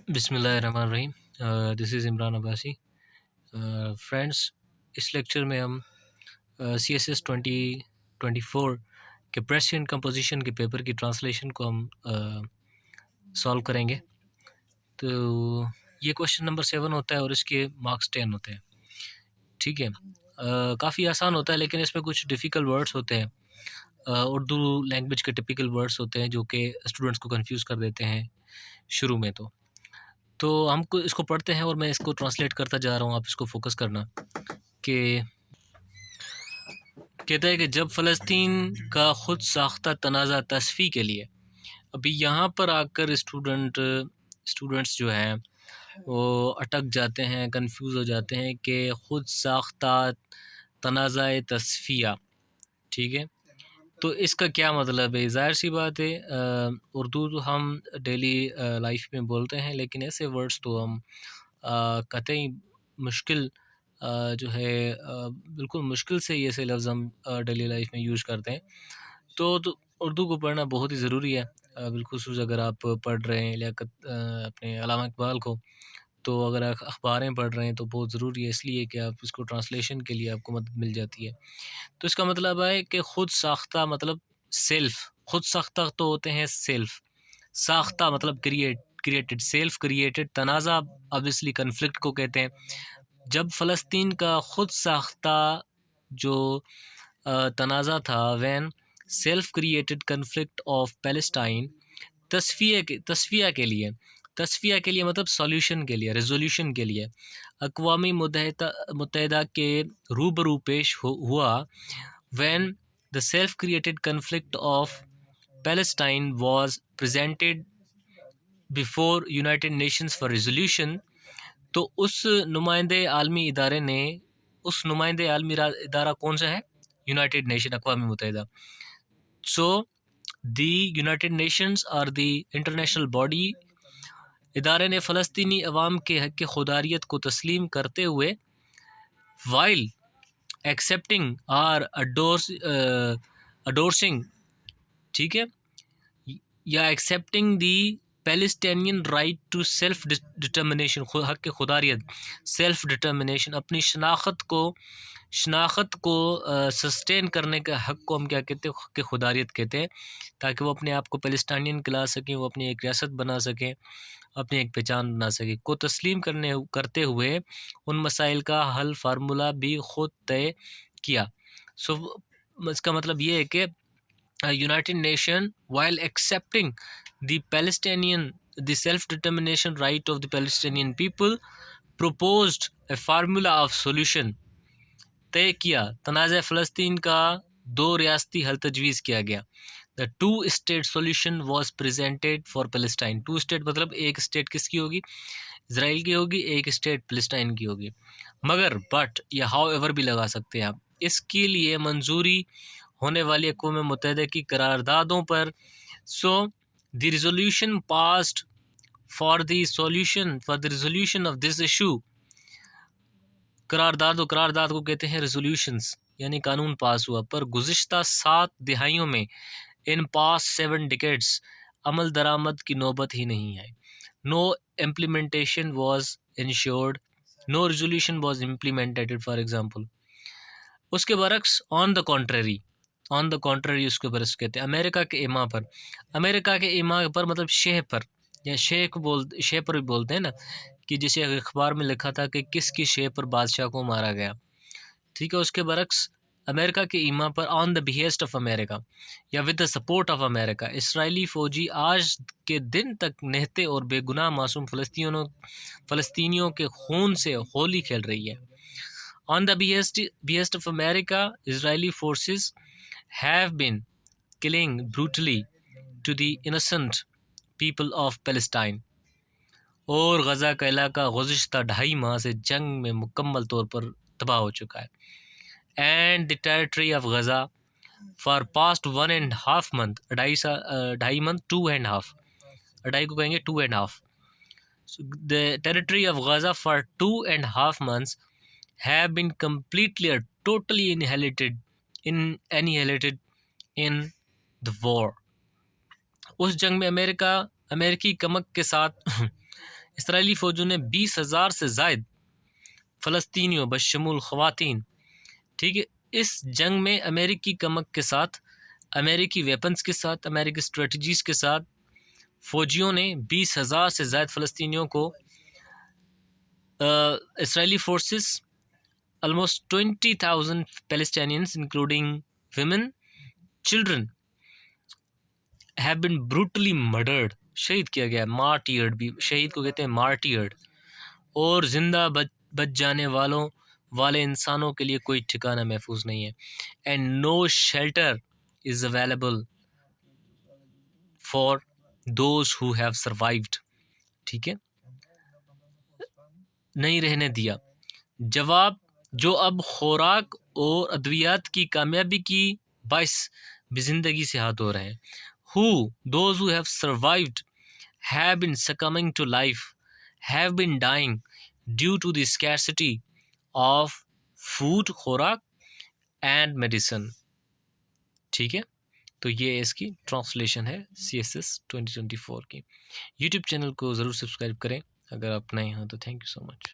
بسم اللہ الرحمن الرحیم. دس از عمران عباسی. فرینڈس، اس لیکچر میں ہم CSS 2024 کے پریسینٹ کمپوزیشن کے پیپر کی ٹرانسلیشن کو ہم سالو کریں گے. تو یہ کوشچن نمبر 7 ہوتا ہے اور اس کے مارکس 10 ہوتے ہیں. ٹھیک ہے، کافی آسان ہوتا ہے لیکن اس میں کچھ ڈیفیکلٹ ورڈس ہوتے ہیں، اردو لینگویج کے ٹپیکل ورڈس ہوتے ہیں جو کہ اسٹوڈنٹس کو کنفیوز کر دیتے ہیں شروع میں. تو ہم کو اس کو پڑھتے ہیں اور میں اس کو ٹرانسلیٹ کرتا جا رہا ہوں، آپ اس کو فوکس کرنا. کہ کہتا ہے کہ جب فلسطین کا خود ساختہ تنازع تصفی کے لیے، ابھی یہاں پر آ کر اسٹوڈنٹس جو ہیں وہ اٹک جاتے ہیں، کنفیوز ہو جاتے ہیں کہ خود ساختہ تنازع تصفیہ. ٹھیک ہے، تو اس کا کیا مطلب ہے؟ ظاہر سی بات ہے، اردو تو ہم ڈیلی لائف میں بولتے ہیں لیکن ایسے ورڈز تو ہم قطعی مشکل جو ہے بالکل مشکل سے یہ سے لفظ ہم ڈیلی لائف میں یوز کرتے ہیں. تو اردو کو پڑھنا بہت ہی ضروری ہے، بالخصوص اگر آپ پڑھ رہے ہیں لیاقت اپنے علامہ اقبال کو، تو اگر آپ اخباریں پڑھ رہے ہیں تو بہت ضروری ہے، اس لیے کہ آپ اس کو ٹرانسلیشن کے لیے آپ کو مدد مل جاتی ہے. تو اس کا مطلب ہے کہ خود ساختہ مطلب سیلف، خود ساختہ تو ہوتے ہیں سیلف، ساختہ مطلب کریٹڈ، سیلف کریٹڈ. تنازع obviously کنفلکٹ کو کہتے ہیں. جب فلسطین کا خود ساختہ جو تنازع تھا، when self created conflict of Palestine, تصفیہ کے لیے مطلب سولوشن کے لیے، ریزولوشن کے لیے اقوام متحدہ کے روبرو پیش ہوا. When the self created conflict of Palestine was presented before United nations for resolution, تو اس نمائندے عالمی ادارہ کون سا ہے؟ یونائٹڈ نیشن، اقوام متحدہ. سو دی یونائٹڈ نیشنز اور دی انٹرنیشنل باڈی، ادارے نے فلسطینی عوام کے حق خوداریت کو تسلیم کرتے ہوئے وائل ایکسیپٹنگ اور اڈورسنگ، ٹھیک ہے، یا accepting the Palestinian right to self determination, حق خوداریت، سیلف ڈٹرمنیشن، اپنی شناخت کو سسٹین کرنے کا حق کو ہم کیا کہتے ہیں؟ حق خوداریت کہتے ہیں، تاکہ وہ اپنے آپ کو پیلسٹینین کہلا سکیں، وہ اپنی ایک ریاست بنا سکیں، اپنی ایک پہچان بنا سکیں. کو تسلیم کرتے ہوئے ان مسائل کا حل فارمولہ بھی خود طے کیا. سو اس کا مطلب یہ ہے کہ United Nation, while accepting the self-determination right of the Palestinian people, proposed a formula of solution. طے کیا تنازع فلسطین کا 2 ریاستی حل تجویز کیا گیا. The two-state solution was presented for Palestine. 2 state مطلب ایک اسٹیٹ کس کی ہوگی؟ اسرائیل کی ہوگی، ایک اسٹیٹ فلسطین کی ہوگی. مگر بٹ یا ہاؤ ایور بھی لگا سکتے ہیں آپ. اس کے لیے منظوری ہونے والی اقوام متحدہ کی قراردادوں پر. So the resolution passed for the resolution of this issue. قرارداد کو کہتے ہیں ریزولوشنز، یعنی قانون پاس ہوا، پر گزشتہ 7 دہائیوں میں ان پاس 7 ڈیکیڈز عمل درآمد کی نوبت ہی نہیں ہے. No implementation was ensured, no resolution was implemented for example. اس کے برعکس آن دا کانٹرری اس کے برعکس کہتے ہیں امریکہ کے ایما پر مطلب شہ پر، یا شہ پر بھی بولتے ہیں نا، کہ جسے اخبار میں لکھا تھا کہ کس کی شہ پر بادشاہ کو مارا گیا. ٹھیک ہے، اس کے برعکس امریکہ کے ایما پر آن دا بیہیسٹ آف امریکہ یا with the support of America, اسرائیلی فوجی آج کے دن تک نہتے اور بے گناہ معصوم فلسطینیوں کے خون سے ہولی کھیل رہی ہے. On the behest of America, Israeli forces have been killing brutally to the innocent people of Palestine. اور غزہ کا علاقہ گزشتہ 2.5 ماہ سے جنگ میں مکمل طور پر تباہ ہو چکا ہے. And the territory of Gaza for past 1.5 month، 2.5 month، 2.5، 2.5 کو کہیں گے 2.5. So the territory of Gaza for 2.5 months have been completely or totally annihilated in the war. اس جنگ میں امریکی کمک کے ساتھ اسرائیلی فوجوں نے 20,000 سے زائد فلسطینیوں بشمول خواتین، ٹھیک ہے، اس جنگ میں امریکی کمک کے ساتھ، امریکی ویپنز کے ساتھ، امریکی اسٹریٹجیز کے ساتھ فوجیوں نے 20,000 سے زائد فلسطینیوں کو اسرائیلی forces almost 20,000 Palestinians including women, children have been brutally murdered. شہید کیا گیا، martyred بھی، شہید کو کہتے ہیں martyred. اور زندہ بچ جانے والے انسانوں کے لیے کوئی ٹھکانہ محفوظ نہیں ہے. and no shelter is available for those who have survived. ٹھیک ہے، نہیں رہنے دیا. جواب جو اب خوراک اور ادویات کی کامیابی کی باعث بھی زندگی سے ہاتھ دھو رہے ہیں. Those who have survived have been succumbing to life, have been dying due to the scarcity of food, خوراک and medicine. ٹھیک ہے، تو یہ اس کی ٹرانسلیشن ہے CSS 2024 کی. یوٹیوب چینل کو ضرور سبسکرائب کریں اگر آپ نئے ہیں تو. Thank you so much.